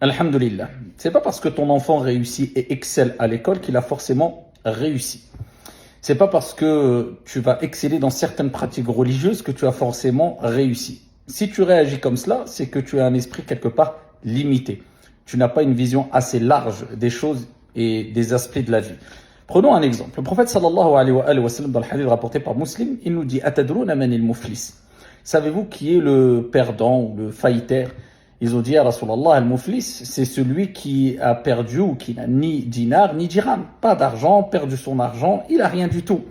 Alhamdulillah. C'est pas parce que ton enfant réussit et excelle à l'école qu'il a forcément réussi. C'est pas parce que tu vas exceller dans certaines pratiques religieuses que tu as forcément réussi. Si tu réagis comme cela, c'est que tu as un esprit quelque part limité. Tu n'as pas une vision assez large des choses et des aspects de la vie. Prenons un exemple. Le prophète sallallahu alayhi wa sallam, dans le hadith rapporté par Muslim, il nous dit « Atadrouna man al-muflis » Savez-vous qui est le perdant ou le faillitaire? Ils ont dit à Rasulallah, al-muflis, c'est celui qui a perdu ou qui n'a ni dinar ni dirham. Pas d'argent, perdu son argent, il n'a rien du tout.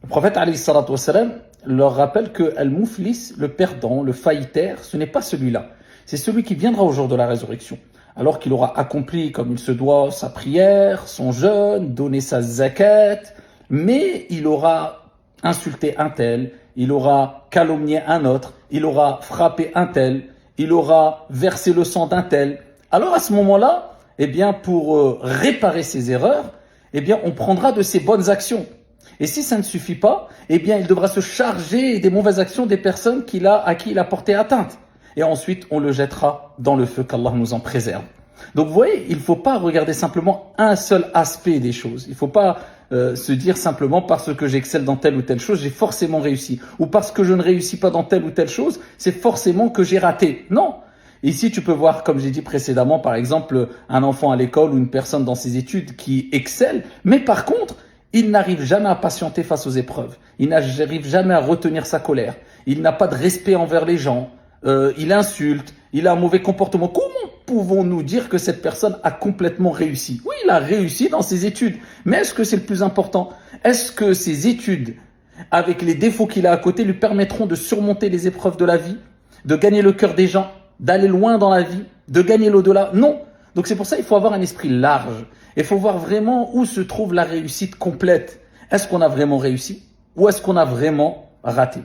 Le prophète alayhi salatu wassalam leur rappelle que al-muflis, le perdant, le faillitaire, ce n'est pas celui-là. C'est celui qui viendra au jour de la résurrection. Alors qu'il aura accompli comme il se doit sa prière, son jeûne, donné sa zakat, mais il aura insulté un tel, il aura calomnié un autre, il aura frappé un tel, il aura versé le sang d'un tel. Alors à ce moment-là, eh bien pour réparer ses erreurs, eh bien on prendra de ses bonnes actions. Et si ça ne suffit pas, eh bien il devra se charger des mauvaises actions des personnes à qui il a porté atteinte. Et ensuite on le jettera dans le feu, qu'Allah nous en préserve. Donc vous voyez, il ne faut pas regarder simplement un seul aspect des choses. Il ne faut pas se dire simplement parce que j'excelle dans telle ou telle chose, j'ai forcément réussi. Ou parce que je ne réussis pas dans telle ou telle chose, c'est forcément que j'ai raté. Non. Ici, tu peux voir, comme j'ai dit précédemment, par exemple, un enfant à l'école ou une personne dans ses études qui excelle, mais par contre, il n'arrive jamais à patienter face aux épreuves. Il n'arrive jamais à retenir sa colère. Il n'a pas de respect envers les gens. Il insulte. Il a un mauvais comportement. Comment pouvons-nous dire que cette personne a complètement réussi? Oui, il a réussi dans ses études. Mais est-ce que c'est le plus important? Est-ce que ses études, avec les défauts qu'il a à côté, lui permettront de surmonter les épreuves de la vie, de gagner le cœur des gens, d'aller loin dans la vie, de gagner l'au-delà? Non. Donc c'est pour ça qu'il faut avoir un esprit large. Il faut voir vraiment où se trouve la réussite complète. Est-ce qu'on a vraiment réussi ou est-ce qu'on a vraiment raté?